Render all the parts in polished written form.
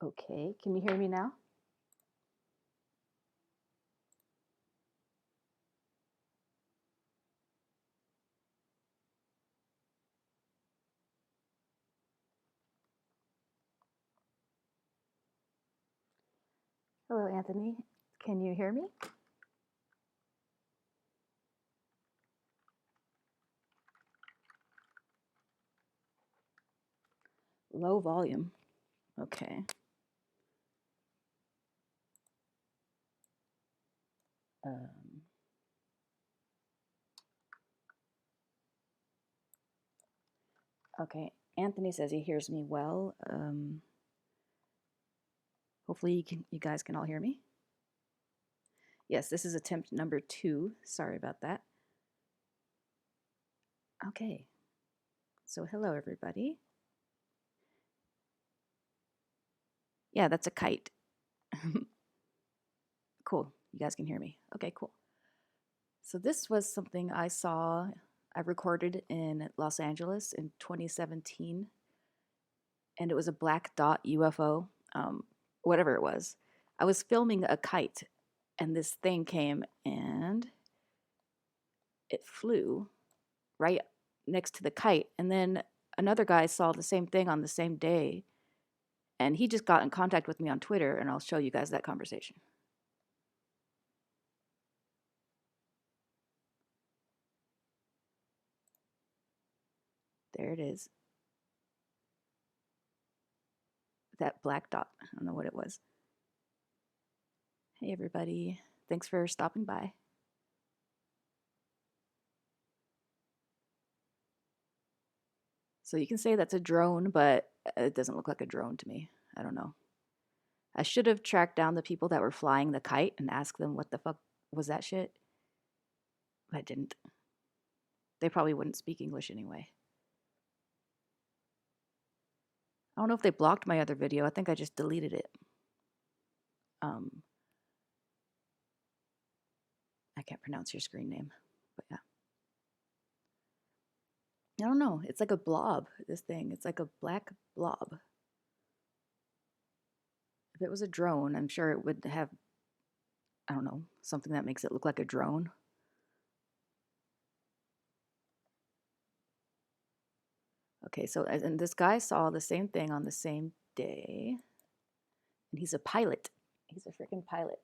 Okay, can you hear me now? Hello, Anthony. Can you hear me? Low volume. Okay. Um, okay. Anthony says he hears me well. Hopefully you guys can all hear me. Yes, this is attempt number 2. Sorry about that. Okay. So hello, everybody. Yeah, that's a kite. Cool. You guys can hear me. Okay, cool. So this was something I recorded in Los Angeles in 2017, and it was a black dot UFO, whatever it was. I was filming a kite, and this thing came and it flew right next to the kite. And then another guy saw the same thing on the same day, and he just got in contact with me on Twitter, and I'll show you guys that conversation. There it is. That black dot. I don't know what it was. Hey, everybody. Thanks for stopping by. So you can say that's a drone, but it doesn't look like a drone to me. I don't know. I should have tracked down the people that were flying the kite and asked them what the fuck was that shit. But I didn't. They probably wouldn't speak English anyway. I don't know if they blocked my other video. I think I just deleted it. Um, I can't pronounce your screen name, but yeah. I don't know. It's like a blob, this thing. It's like a black blob. If it was a drone, I'm sure it would have, I don't know, something that makes it look like a drone. Okay, so and this guy saw the same thing on the same day, and he's a pilot. He's a freaking pilot.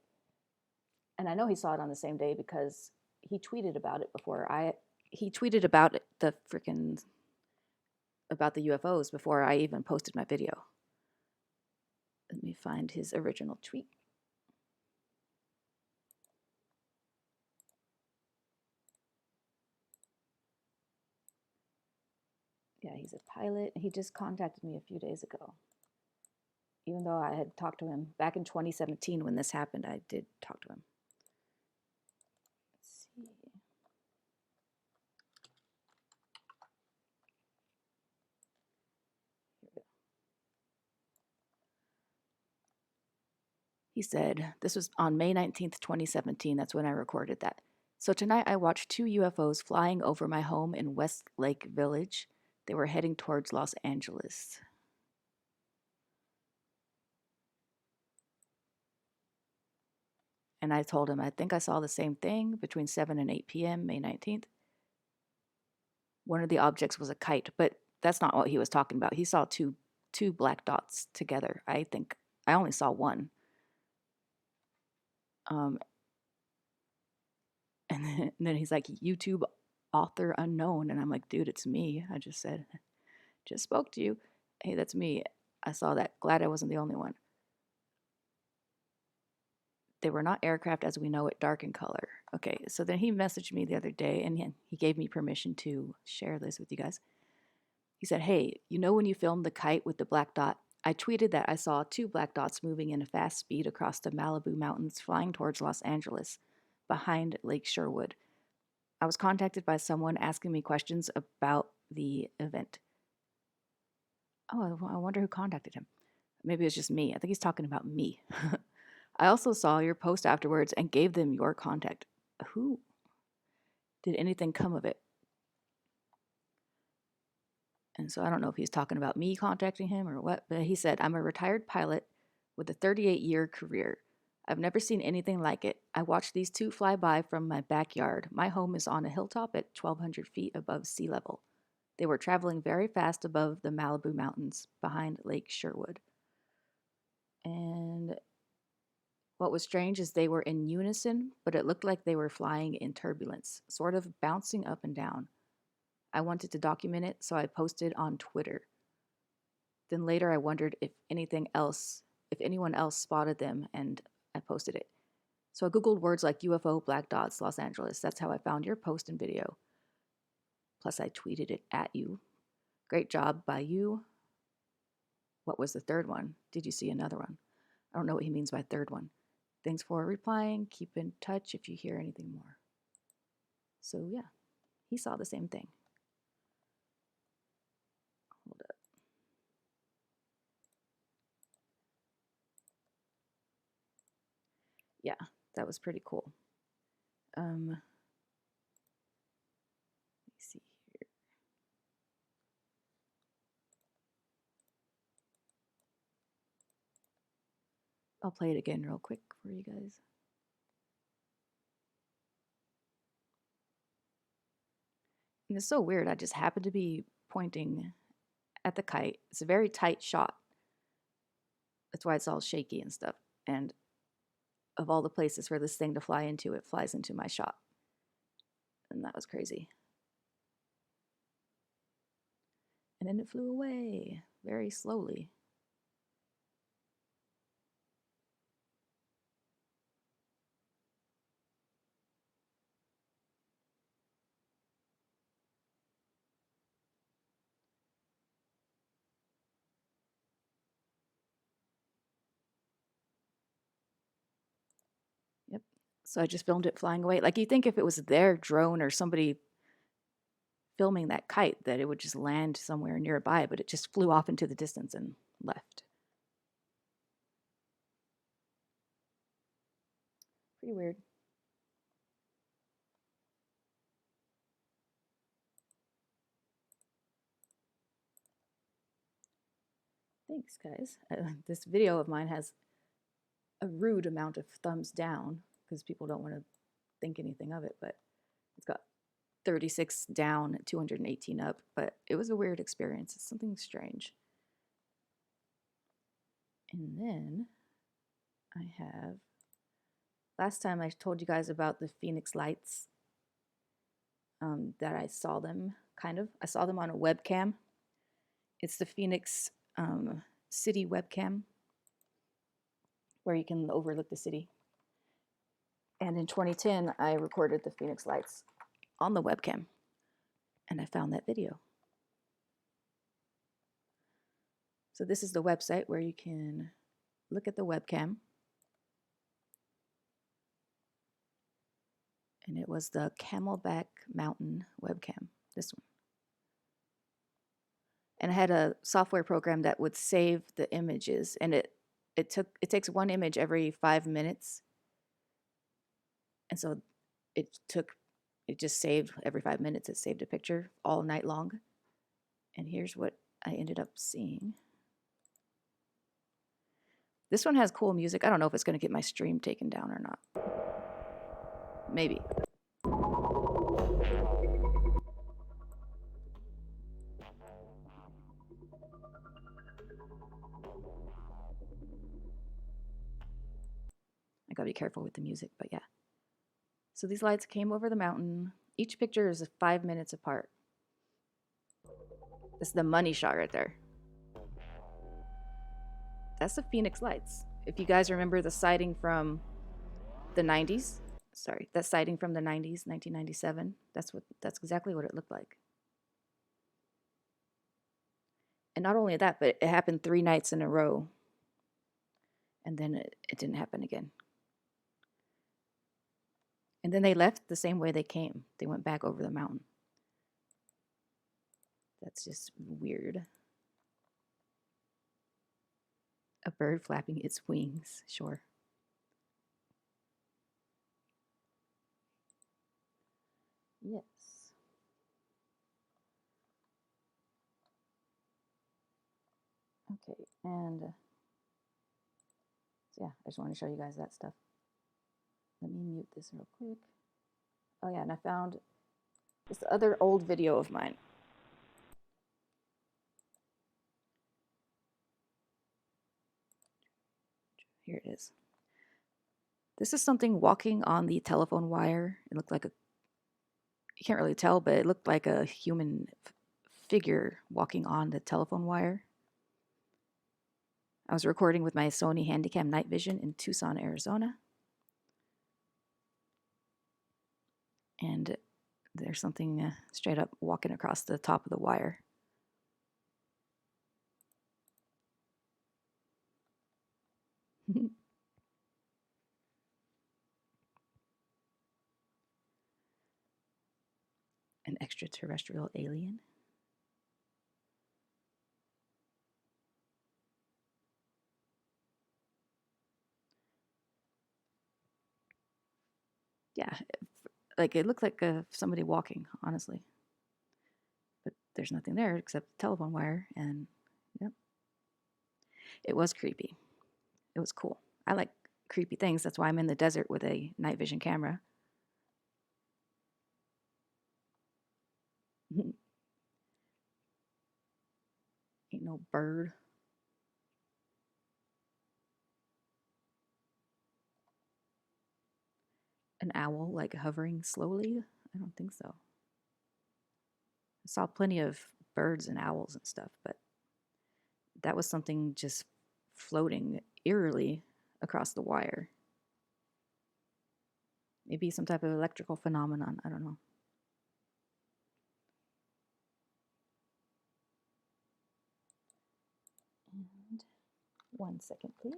And I know he saw it on the same day because he tweeted about it before he tweeted about it, the freaking about the UFOs before I even posted my video. Let me find his original tweet. Yeah, he's a pilot. He just contacted me a few days ago. Even though I had talked to him back in 2017 when this happened, I did talk to him. Let's see. Here we go. He said, this was on May 19th, 2017. That's when I recorded that. So tonight I watched 2 UFOs flying over my home in Westlake Village. They were heading towards Los Angeles. And I told him, I think I saw the same thing between 7 and 8 p.m., May 19th. One of the objects was a kite, but that's not what he was talking about. He saw two black dots together. I think I only saw one. Um, and then he's like, YouTube author unknown. And I'm like, dude, it's me. I just said, just spoke to you. Hey, that's me. I saw that. Glad I wasn't the only one. They were not aircraft as we know it, dark in color. Okay, so then he messaged me the other day and he gave me permission to share this with you guys. He said, hey, you know when you filmed the kite with the black dot? I tweeted that I saw 2 black dots moving in a fast speed across the Malibu Mountains flying towards Los Angeles, behind Lake Sherwood. I was contacted by someone asking me questions about the event. Oh, I wonder who contacted him. Maybe it's just me. I think he's talking about me. I also saw your post afterwards and gave them your contact. Who? Did anything come of it? And so I don't know if he's talking about me contacting him or what, but he said, I'm a retired pilot. with a 38-year career. I've never seen anything like it. I watched these two fly by from my backyard. My home is on a hilltop at 1,200 feet above sea level. They were traveling very fast above the Malibu Mountains behind Lake Sherwood. And what was strange is they were in unison, but it looked like they were flying in turbulence, sort of bouncing up and down. I wanted to document it, so I posted on Twitter. Then later I wondered if anyone else spotted them, and I posted it. So I Googled words like UFO, black dots, Los Angeles. That's how I found your post and video. Plus, I tweeted it at you. Great job by you. What was the third one? Did you see another one? I don't know what he means by third one. Thanks for replying. Keep in touch if you hear anything more. So, yeah, he saw the same thing. Hold up. Yeah, that was pretty cool. Let me see here. I'll play it again real quick for you guys. And it's so weird. I just happened to be pointing at the kite. It's a very tight shot. That's why it's all shaky and stuff. And of all the places for this thing to fly into, it flies into my shot. And that was crazy. And then it flew away very slowly. Yep. So I just filmed it flying away. Like, you think if it was their drone or somebody filming that kite that it would just land somewhere nearby, but it just flew off into the distance and left. Pretty weird. Thanks, guys. This video of mine has a rude amount of thumbs down because people don't want to think anything of it, but it's got 36 down, 218 up, but it was a weird experience. It's something strange. And then I have, last time I told you guys about the Phoenix Lights, that I saw them, kind of. I saw them on a webcam. It's the Phoenix city webcam where you can overlook the city. And in 2010, I recorded the Phoenix Lights on the webcam, and I found that video. So this is the website where you can look at the webcam. And it was the Camelback Mountain webcam, this one. And I had a software program that would save the images, and it takes one image every 5 minutes. And so it just saved every 5 minutes, it saved a picture all night long. And here's what I ended up seeing. This one has cool music. I don't know if it's going to get my stream taken down or not. Maybe. I gotta be careful with the music, but yeah. So these lights came over the mountain. Each picture is 5 minutes apart. This is the money shot right there. That's the Phoenix Lights. If you guys remember the sighting from the 90s, that sighting from the 90s, 1997, that's exactly what it looked like. And not only that, but it happened 3 nights in a row. And then it didn't happen again. And then they left the same way they came. They went back over the mountain. That's just weird. A bird flapping its wings, sure. Yes. Okay, and So yeah, I just want to show you guys that stuff. Let me mute this real quick. Oh yeah, and I found this other old video of mine. Here it is. This is something walking on the telephone wire. It looked like a, you can't really tell, but it looked like a human figure walking on the telephone wire. I was recording with my Sony Handycam Night Vision in Tucson, Arizona. And there's something straight up walking across the top of the wire. An extraterrestrial alien. Yeah, like it looked like somebody walking, honestly. But there's nothing there except the telephone wire, and yep, it was creepy. It was cool. I like creepy things. That's why I'm in the desert with a night vision camera. Ain't no bird. An owl like hovering slowly? I don't think so. I saw plenty of birds and owls and stuff, but that was something just floating eerily across the wire. Maybe some type of electrical phenomenon. I don't know. And 1 second, please.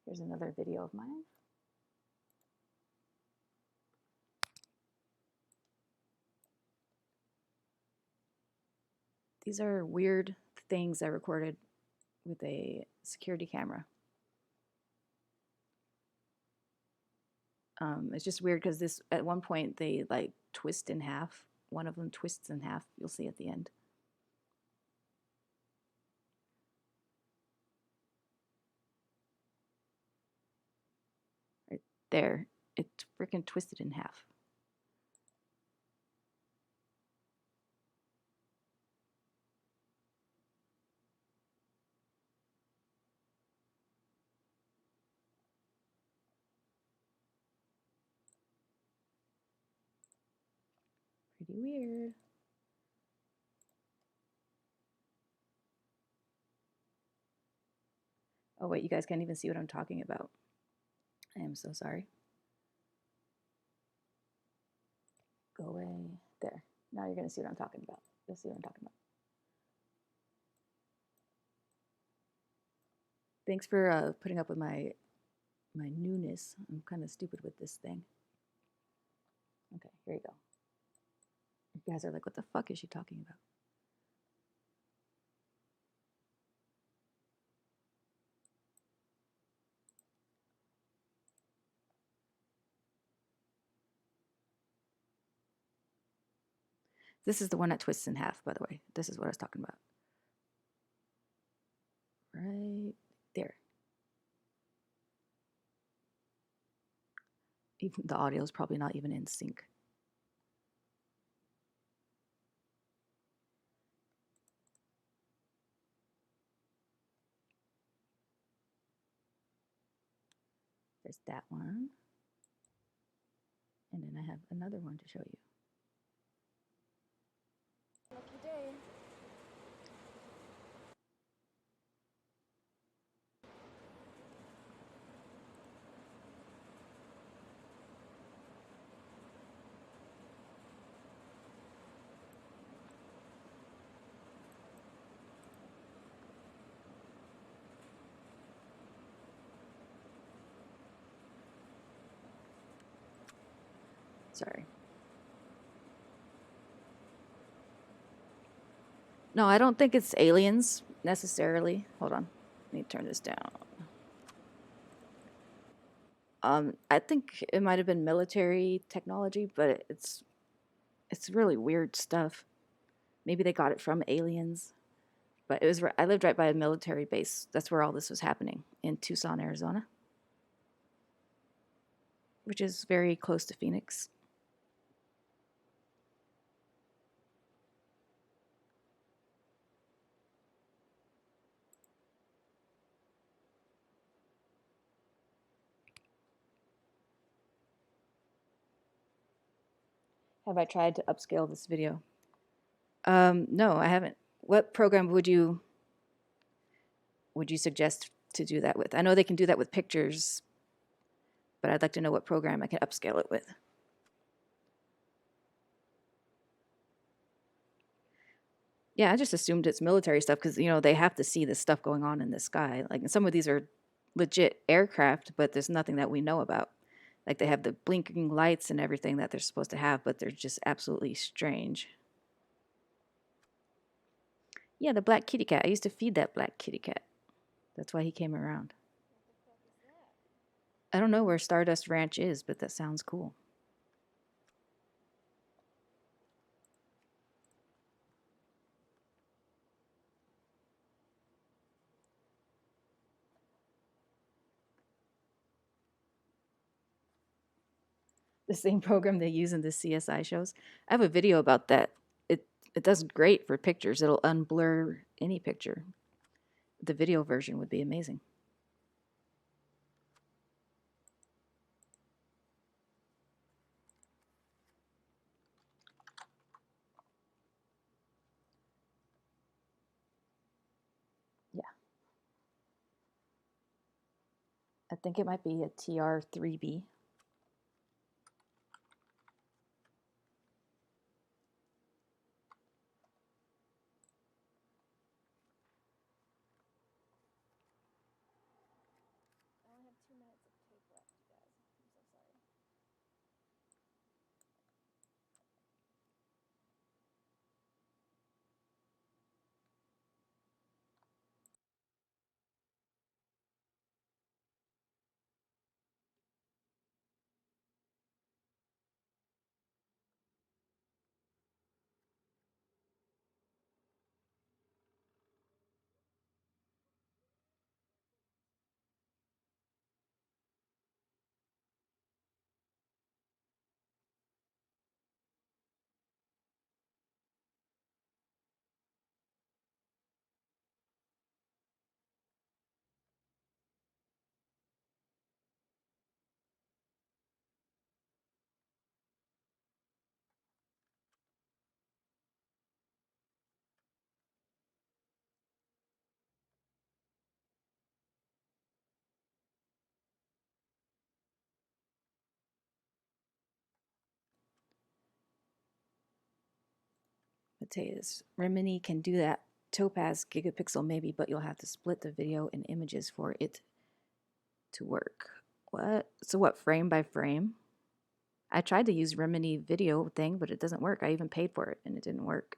Here's another video of mine. These are weird things I recorded with a security camera. It's just weird because this, at one point, they like twist in half. One of them twists in half. You'll see at the end. Right there. It's freaking twisted in half. Pretty weird. Oh wait, you guys can't even see what I'm talking about. I am so sorry. Go away. There. Now you're gonna see what I'm talking about. You'll see what I'm talking about. Thanks for putting up with my newness. I'm kind of stupid with this thing. Okay, here you go. You guys are like, what the fuck is she talking about? This is the one that twists in half, by the way. This is what I was talking about. Right there. Even the audio is probably not even in sync. There's that one. And then I have another one to show you. Lucky day. Sorry. No, I don't think it's aliens necessarily. Hold on. Let me turn this down. I think it might have been military technology, but it's really weird stuff. Maybe they got it from aliens, but it was. I lived right by a military base. That's where all this was happening in Tucson, Arizona, which is very close to Phoenix. Have I tried to upscale this video? No, I haven't. What program would you suggest to do that with? I know they can do that with pictures, but I'd like to know what program I can upscale it with. Yeah, I just assumed it's military stuff because they have to see this stuff going on in the sky. Like some of these are legit aircraft, but there's nothing that we know about. Like they have the blinking lights and everything that they're supposed to have, but they're just absolutely strange. Yeah, the black kitty cat. I used to feed that black kitty cat. That's why he came around. I don't know where Stardust Ranch is, but that sounds cool. The same program they use in the CSI shows. I have a video about that. It does great for pictures. It'll unblur any picture. The video version would be amazing. Yeah. I think it might be a TR3B. I only have 2 minutes of tape left, you guys. I'm so sorry. Let's say this. Remini can do that. Topaz gigapixel maybe, but you'll have to split the video and images for it to work. What? So what, frame by frame? I tried to use Remini video thing, but it doesn't work. I even paid for it and it didn't work.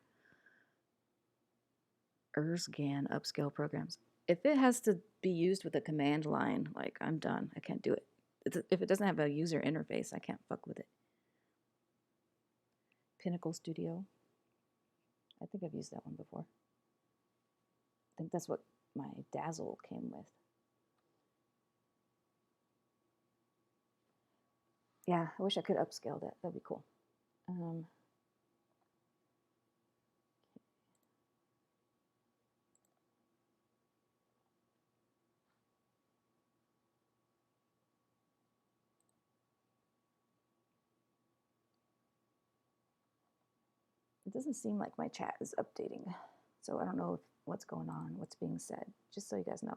Erzgan upscale programs. If it has to be used with a command line, like I'm done. I can't do it. If it doesn't have a user interface, I can't fuck with it. Pinnacle Studio. I think I've used that one before. I think that's what my Dazzle came with. Yeah, I wish I could upscale that. That'd be cool. It doesn't seem like my chat is updating, so I don't know what's going on, what's being said, just so you guys know.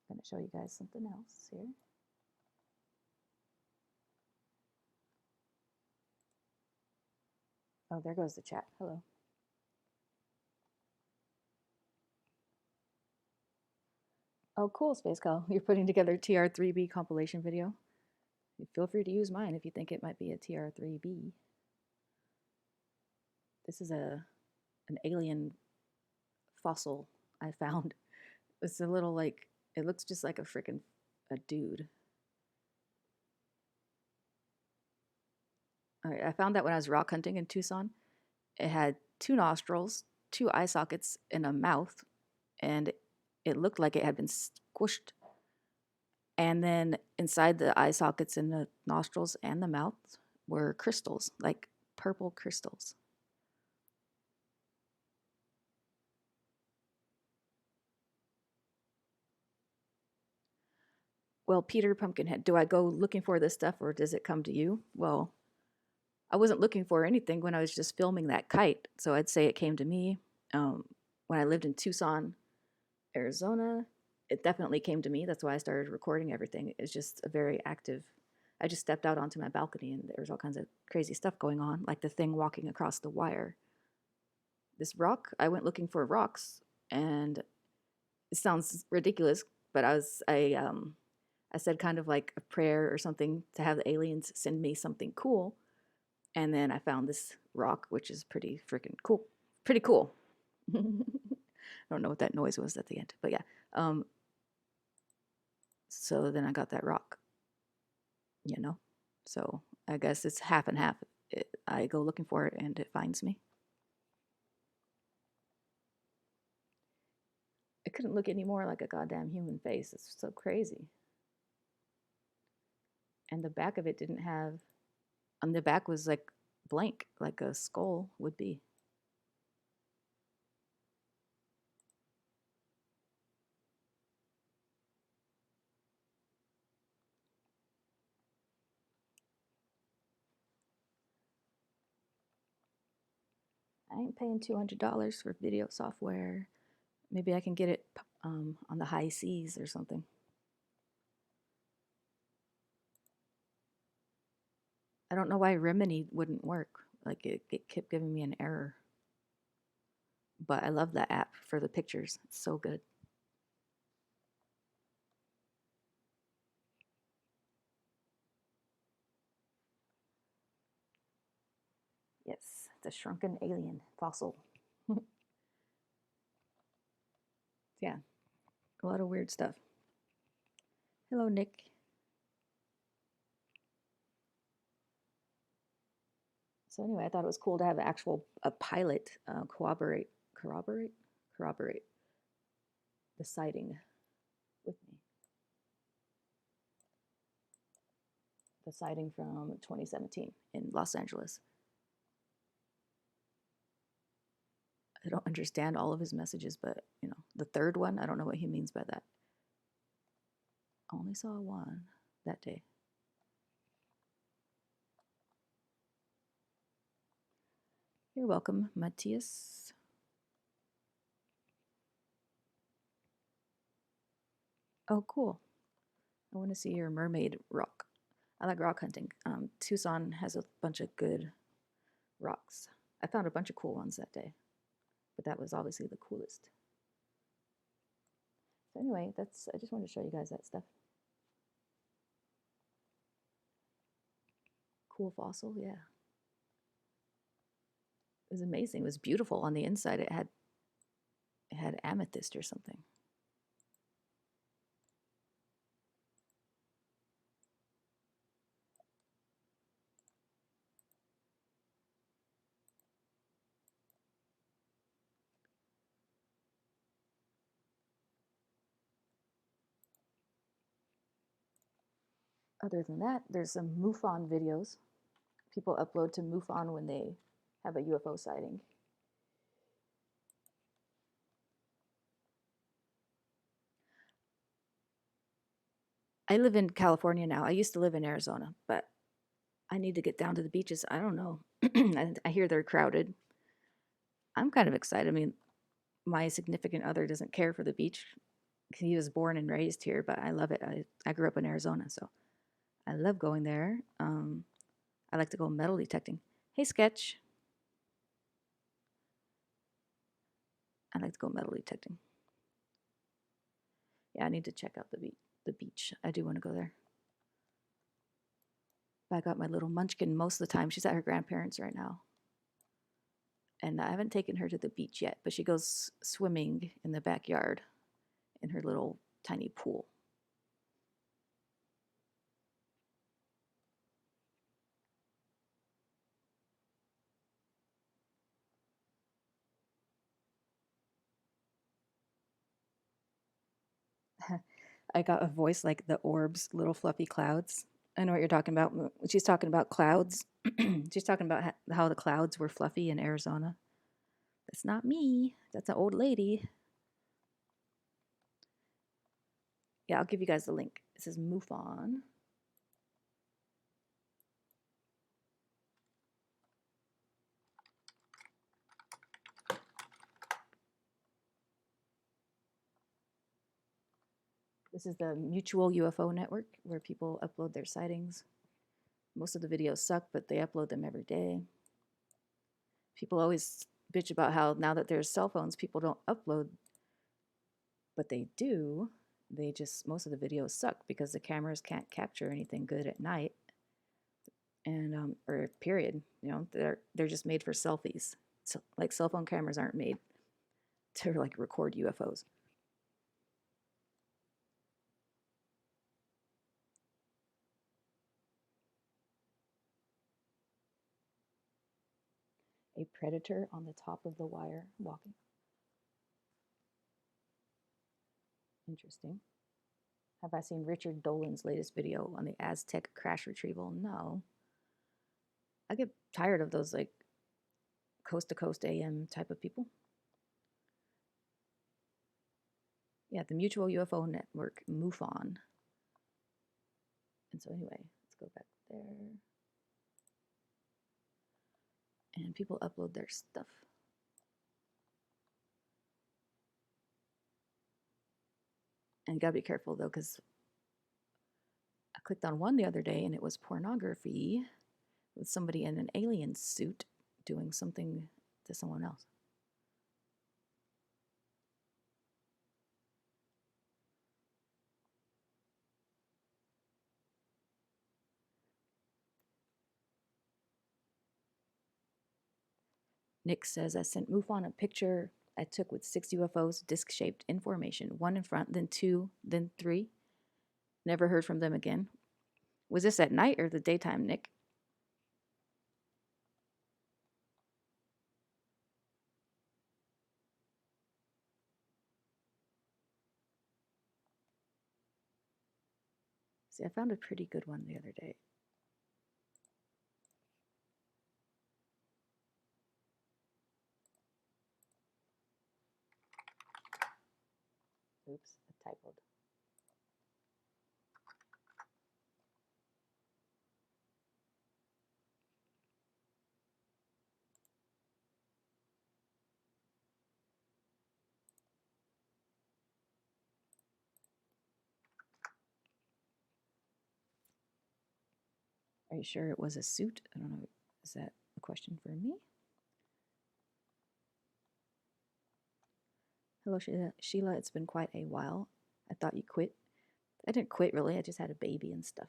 I'm going to show you guys something else here. Oh, there goes the chat. Hello. Oh, cool, Space Call. You're putting together TR3B compilation video. Feel free to use mine if you think it might be a TR3B. This is an alien fossil I found. It's a little like, it looks just like a dude. I found that when I was rock hunting in Tucson. It had 2 nostrils, 2 eye sockets, and a mouth, and it looked like it had been squished. And then inside the eye sockets and the nostrils and the mouth were crystals, like purple crystals. Well, Peter Pumpkinhead, do I go looking for this stuff or does it come to you? Well, I wasn't looking for anything when I was just filming that kite. So I'd say it came to me. When I lived in Tucson, Arizona, it definitely came to me. That's why I started recording everything. It's just a very active. I just stepped out onto my balcony and there was all kinds of crazy stuff going on, like the thing walking across the wire. This rock, I went looking for rocks, and it sounds ridiculous, but I said kind of like a prayer or something to have the aliens send me something cool, and then I found this rock, which is pretty freaking cool. Pretty cool. I don't know what that noise was at the end, but yeah. So then I got that rock, you know? So I guess it's half and half. I go looking for it and it finds me. It couldn't look any more like a goddamn human face. It's so crazy. And the back of it didn't have, on the back was like blank, like a skull would be. I ain't paying $200 for video software. Maybe I can get it on the high seas or something. I don't know why Remini wouldn't work. Like it kept giving me an error. But I love that app for the pictures. It's so good. Yes, the shrunken alien fossil. Yeah, a lot of weird stuff. Hello, Nick. So anyway, I thought it was cool to have a pilot corroborate the sighting with me. The sighting from 2017 in Los Angeles. I don't understand all of his messages, but you know, the third one, I don't know what he means by that. Only saw one that day. You're welcome, Matthias. Oh, cool. I want to see your mermaid rock. I like rock hunting. Tucson has a bunch of good rocks. I found a bunch of cool ones that day, but that was obviously the coolest. So anyway, I just wanted to show you guys that stuff. Cool fossil, yeah. It was amazing. It was beautiful on the inside. It had amethyst or something. Other than that, there's some MUFON videos. People upload to MUFON when they have a UFO sighting. I live in California now. I used to live in Arizona, but I need to get down to the beaches. I don't know. I hear they're crowded. I'm kind of excited. I mean, my significant other doesn't care for the beach. He was born and raised here, but I love it. I grew up in Arizona, so I love going there. I like to go metal detecting. Hey, Sketch. I like to go metal detecting. Yeah, I need to check out the beach. I do want to go there. I got my little munchkin most of the time. She's at her grandparents' right now. And I haven't taken her to the beach yet, but she goes swimming in the backyard in her little tiny pool. I got a voice like the orbs, little fluffy clouds. I know what you're talking about. She's talking about clouds. She's talking about how the clouds were fluffy in Arizona. That's not me. That's an old lady. Yeah, I'll give you guys the link. It says MUFON. This is the Mutual UFO Network where people upload their sightings. Most of the videos suck, but they upload them every day. People always bitch about how now that there's cell phones, people don't upload, but they do. They just, most of the videos suck because the cameras can't capture anything good at night. And or period, you know, they're just made for selfies. So like cell phone cameras aren't made to like record UFOs. A predator on the top of the wire walking. Interesting. Have I seen Richard Dolan's latest video on the Aztec crash retrieval? No. I get tired of those like coast to coast AM type of people. Yeah, the Mutual UFO Network, MUFON. And so anyway, let's go back there. And people upload their stuff. And you gotta be careful though, because I clicked on one the other day and it was pornography with somebody in an alien suit doing something to someone else. Nick says, I sent MUFON a picture I took with 6 UFOs, disc-shaped information, 1 in front, then 2, then 3. Never heard from them again. Was this at night or the daytime, Nick? See, I found a pretty good one the other day. Oops, I typoed. Are you sure it was a suit? I don't know. Is that a question for me? Hello, Sheila. Sheila, it's been quite a while. I thought you quit. I didn't quit really. I just had a baby and stuff.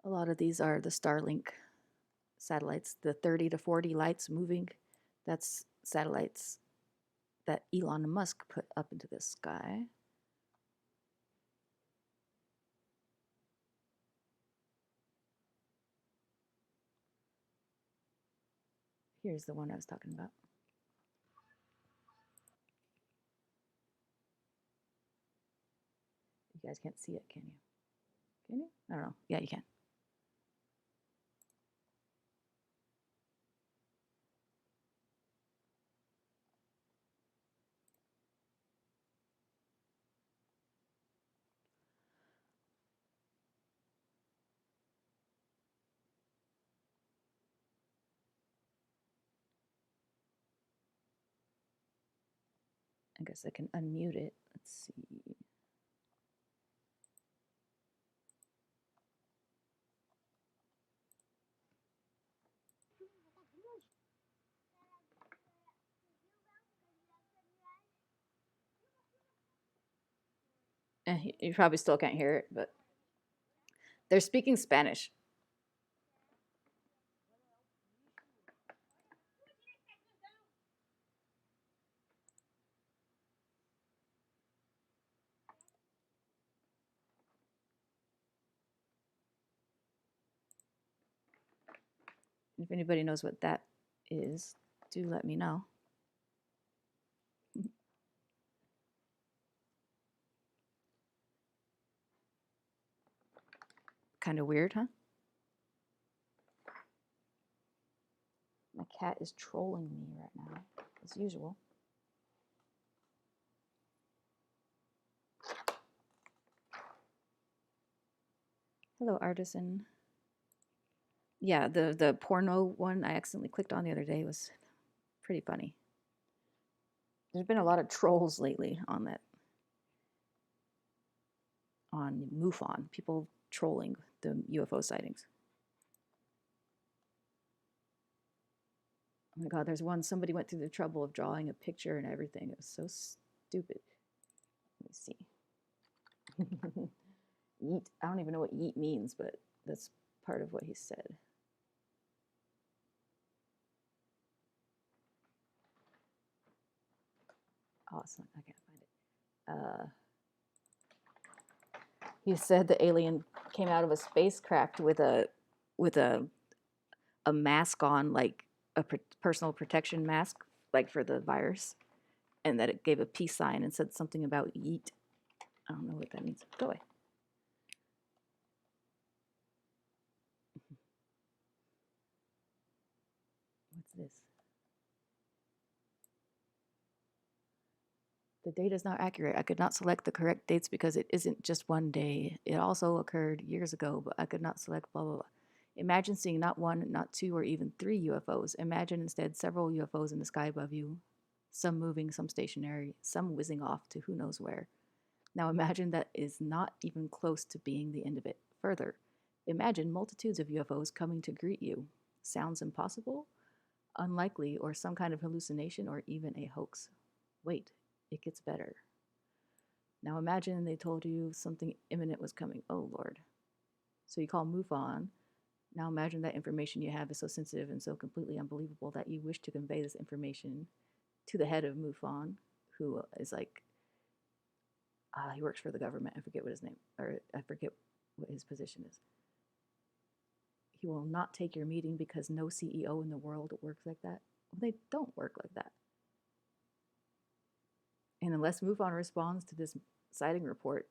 A lot of these are the Starlink satellites, the 30 to 40 lights moving. That's satellites that Elon Musk put up into the sky. Here's the one I was talking about. You guys can't see it, can you? Can you? I don't know. Yeah, you can. I guess I can unmute it. Let's see. You probably still can't hear it, but they're speaking Spanish. If anybody knows what that is, do let me know. Kind of weird, huh? My cat is trolling me right now, as usual. Hello, Artisan. Yeah, the porno one I accidentally clicked on the other day was pretty funny. There's been a lot of trolls lately on that, on MUFON, people trolling the UFO sightings. Oh my God, there's one, somebody went through the trouble of drawing a picture and everything. It was so stupid. Let me see. Yeet. I don't even know what yeet means, but that's part of what he said. Awesome. I can't find it. He said the alien came out of a spacecraft with a mask on, like a personal protection mask, like for the virus, and that it gave a peace sign and said something about yeet. I don't know what that means. Go away. What's this? The data is not accurate. I could not select the correct dates because it isn't just one day. It also occurred years ago, but I could not select blah, blah, blah. Imagine seeing not one, not two, or even three UFOs. Imagine instead several UFOs in the sky above you, some moving, some stationary, some whizzing off to who knows where. Now imagine that is not even close to being the end of it. Further, imagine multitudes of UFOs coming to greet you. Sounds impossible? Unlikely, or some kind of hallucination, or even a hoax. Wait, it gets better. Now imagine they told you something imminent was coming. Oh Lord. So you call MUFON. Now imagine that information you have is so sensitive and so completely unbelievable that you wish to convey this information to the head of MUFON, who is like, he works for the government. I forget what his name, or I forget what his position is. He will not take your meeting because no CEO in the world works like that. Well, they don't work like that. And unless MUFON responds to this sighting report,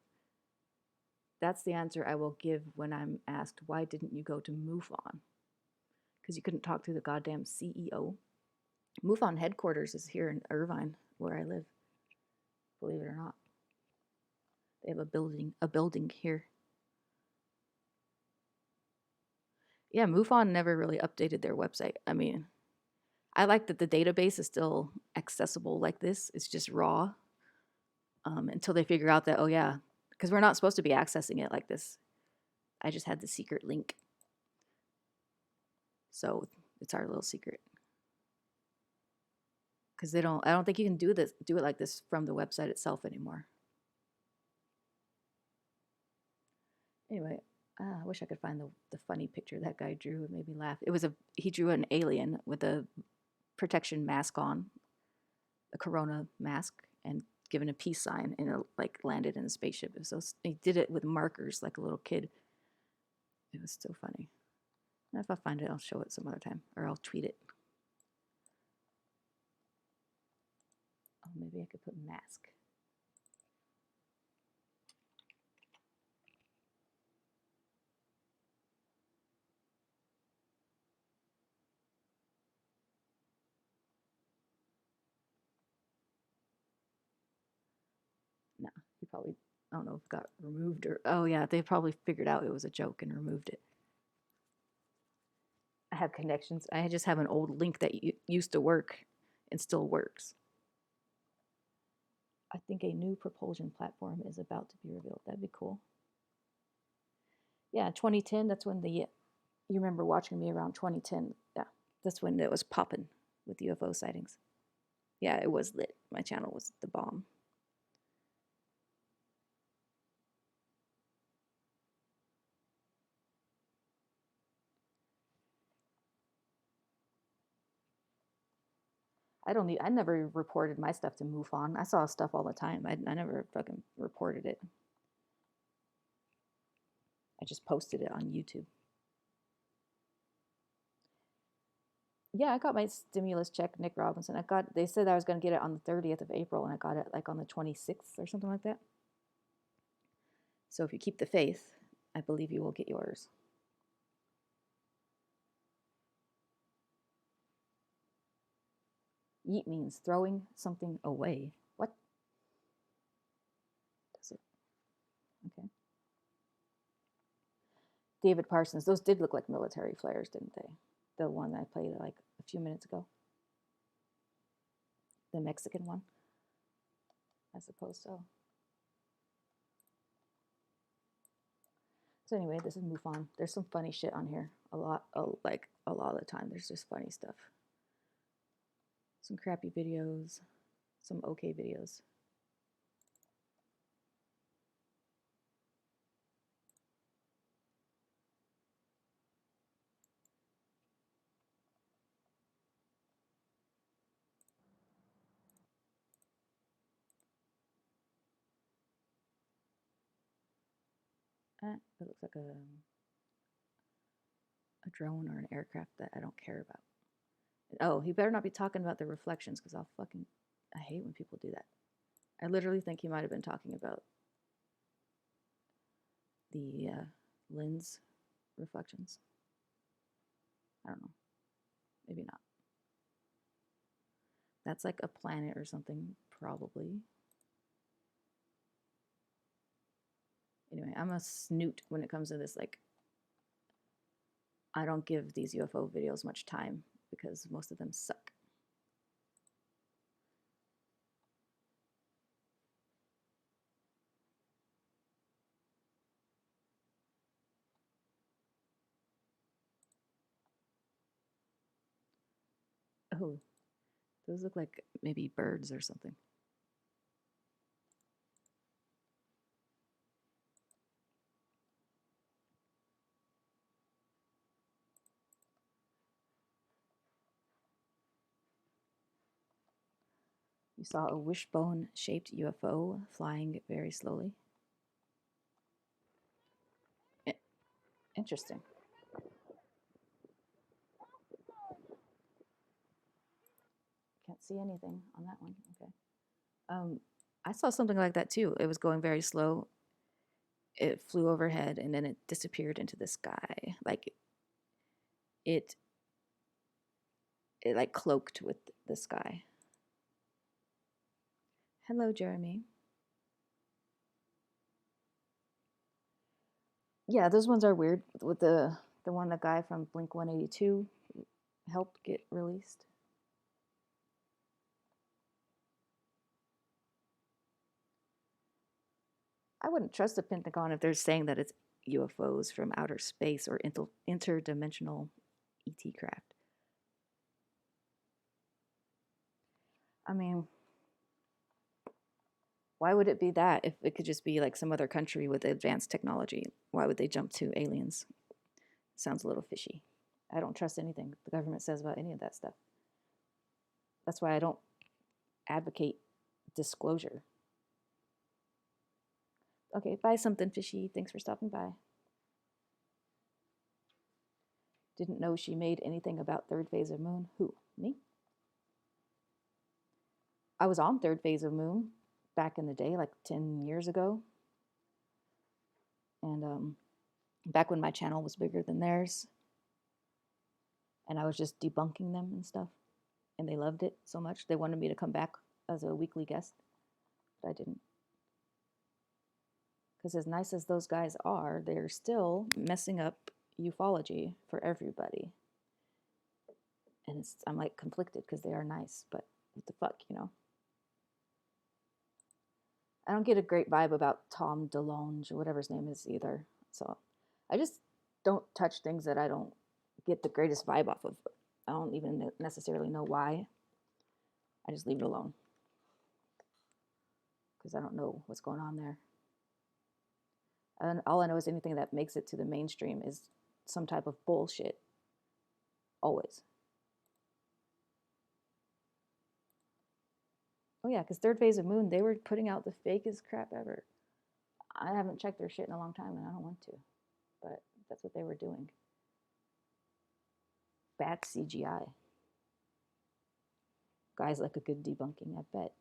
that's the answer I will give when I'm asked, why didn't you go to MUFON? Because you couldn't talk to the goddamn CEO. MUFON headquarters is here in Irvine, where I live. Believe it or not, they have a building here. Yeah, MUFON never really updated their website. I mean, I like that the database is still accessible like this. It's just raw until they figure out that, oh yeah, because we're not supposed to be accessing it like this. I just had the secret link. So it's our little secret. Because I don't think you can do it like this from the website itself anymore. Anyway, I wish I could find the funny picture that guy drew. It made me laugh. He drew an alien with a protection mask on, a corona mask, and given a peace sign, and like landed in a spaceship. So he did it with markers like a little kid. It was so funny. If I find it, I'll show it some other time, or I'll tweet it. Oh, maybe I could put mask. No, he probably, I don't know if it got removed or, oh yeah, they probably figured out it was a joke and removed it. I have connections. I just have an old link that used to work and still works. I think a new propulsion platform is about to be revealed. That'd be cool. Yeah, 2010, that's when you remember watching me around 2010. Yeah, that's when it was popping with UFO sightings. Yeah, it was lit. My channel was the bomb. I never reported my stuff to MUFON. I saw stuff all the time. I never fucking reported it. I just posted it on YouTube. Yeah, I got my stimulus check, Nick Robinson. They said I was going to get it on the 30th of April, and I got it like on the 26th or something like that. So if you keep the faith, I believe you will get yours. Yeet means throwing something away. What does it? Okay. David Parsons. Those did look like military flares, didn't they? The one I played like a few minutes ago. The Mexican one. I suppose so. So anyway, this is MUFON. There's some funny shit on here. Like a lot of the time. There's just funny stuff. Some crappy videos. Some okay videos. It looks like a drone or an aircraft that I don't care about. Oh, he better not be talking about the reflections because I hate when people do that. I literally think he might have been talking about the lens reflections. I don't know. Maybe not. That's like a planet or something, probably. Anyway, I'm a snoot when it comes to this. Like, I don't give these UFO videos much time because most of them suck. Oh, those look like maybe birds or something. You saw a wishbone-shaped UFO flying very slowly. Interesting. Can't see anything on that one. Okay. I saw something like that too. It was going very slow. It flew overhead and then it disappeared into the sky. Like it like cloaked with the sky. Hello, Jeremy. Yeah, those ones are weird. With the one the guy from Blink 182 helped get released. I wouldn't trust the Pentagon if they're saying that it's UFOs from outer space or interdimensional ET craft. I mean, why would it be that if it could just be like some other country with advanced technology? Why would they jump to aliens? Sounds a little fishy. I don't trust anything the government says about any of that stuff. That's why I don't advocate disclosure. Okay, bye, something fishy. Thanks for stopping by. Didn't know she made anything about third phase of moon. Who? Me? I was on third phase of moon back in the day, like 10 years ago. And back when my channel was bigger than theirs. And I was just debunking them and stuff. And they loved it so much. They wanted me to come back as a weekly guest. But I didn't. Because as nice as those guys are, they're still messing up ufology for everybody. And I'm like conflicted because they are nice, but what the fuck, you know? I don't get a great vibe about Tom DeLonge or whatever his name is either. So I just don't touch things that I don't get the greatest vibe off of. I don't even necessarily know why. I just leave it alone because I don't know what's going on there. And all I know is anything that makes it to the mainstream is some type of bullshit. Always. Oh yeah, because Third Phase of Moon, they were putting out the fakest crap ever. I haven't checked their shit in a long time, and I don't want to, but that's what they were doing. Bad CGI. Guys like a good debunking, I bet.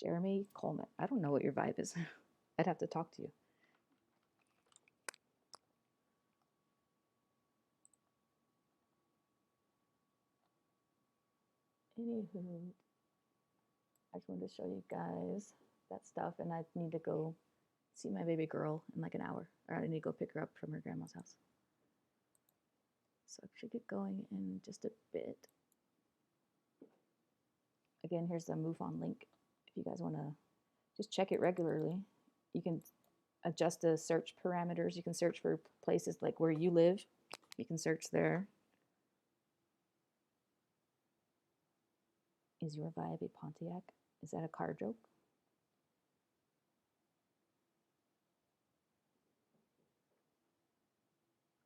Jeremy Coleman. I don't know what your vibe is. I'd have to talk to you. Anywho, I just wanted to show you guys that stuff, and I need to go see my baby girl in like an hour, or I need to go pick her up from her grandma's house. So I should get going in just a bit. Again, here's the MoveOn link if you guys want to just check it regularly. You can adjust the search parameters. You can search for places like where you live. You can search there. Is your vibe a Pontiac? Is that a car joke?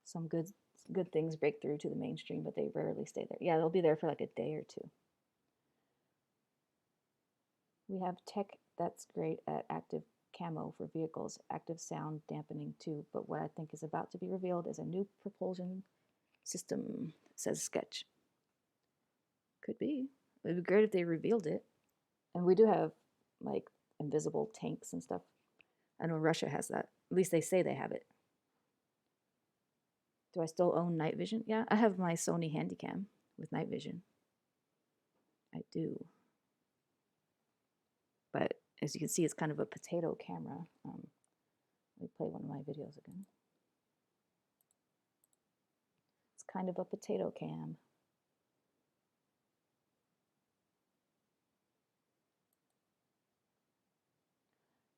Some good things break through to the mainstream, but they rarely stay there. Yeah, they'll be there for like a day or two. We have tech that's great at active camo for vehicles, active sound dampening too, but what I think is about to be revealed is a new propulsion system, says Sketch. Could be. It'd be great if they revealed it. And we do have like invisible tanks and stuff. I know Russia has that. At least they say they have it. Do I still own night vision? Yeah, I have my Sony Handycam with night vision. I do. But as you can see, it's kind of a potato camera. Let me play one of my videos again. It's kind of a potato cam.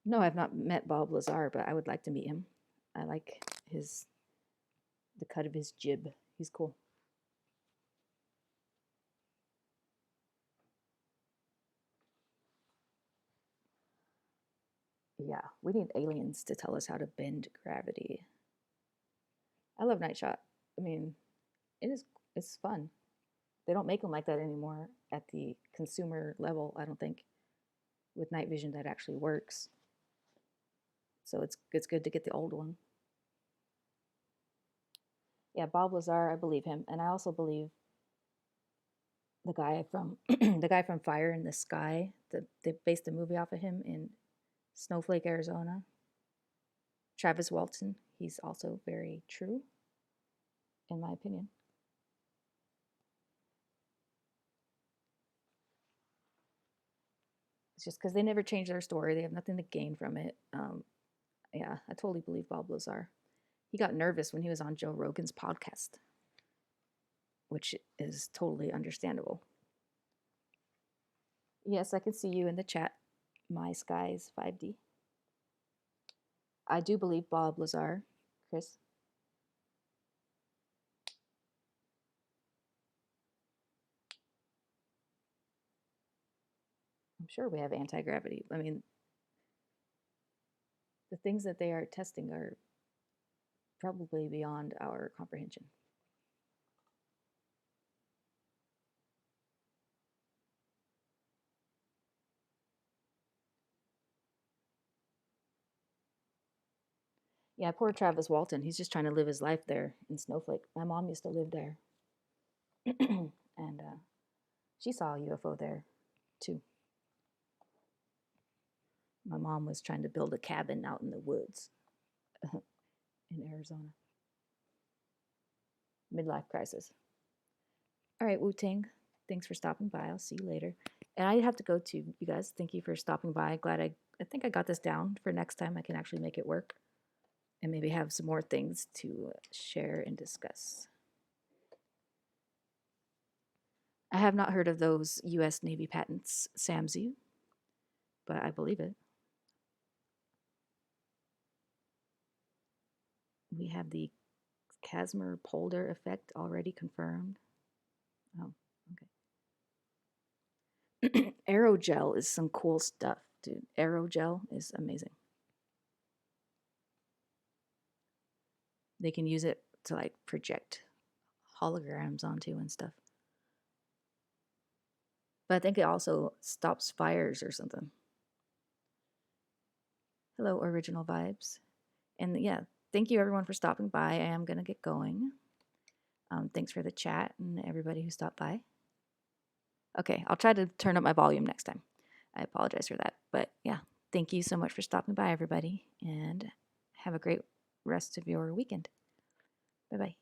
No, I've not met Bob Lazar, but I would like to meet him. I like the cut of his jib. He's cool. Yeah, we need aliens to tell us how to bend gravity. I love Night Shot. I mean, it's fun. They don't make them like that anymore at the consumer level, I don't think, with night vision that actually works. So it's good to get the old one. Yeah, Bob Lazar, I believe him, and I also believe the guy from the guy from Fire in the Sky. They based a movie off of him in Snowflake, Arizona. Travis Walton. He's also very true, in my opinion. It's just because they never change their story. They have nothing to gain from it. Yeah, I totally believe Bob Lazar. He got nervous when he was on Joe Rogan's podcast, which is totally understandable. Yes, I can see you in the chat. My Skies 5D. I do believe Bob Lazar, Chris. I'm sure we have anti gravity. I mean, the things that they are testing are probably beyond our comprehension. Yeah, poor Travis Walton. He's just trying to live his life there in Snowflake. My mom used to live there. And she saw a UFO there too. My mom was trying to build a cabin out in the woods in Arizona. Midlife crisis. All right, Wu Tang, thanks for stopping by. I'll see you later. And I have to go too, you guys. Thank you for stopping by. Glad I think I got this down for next time. I can actually make it work. and maybe have some more things to share and discuss. I have not heard of those U.S. Navy patents, SAMSU, but I believe it. We have the Casimir-Polder effect already confirmed. Oh, okay. Aerogel is some cool stuff, dude. Aerogel is amazing. They can use it to like project holograms onto and stuff. But I think it also stops fires or something. Hello, Original Vibes. And yeah, thank you everyone for stopping by. I am going to get going. Thanks for the chat and everybody who stopped by. Okay, I'll try to turn up my volume next time. I apologize for that. But yeah, thank you so much for stopping by, everybody. And have a great rest of your weekend. Bye-bye.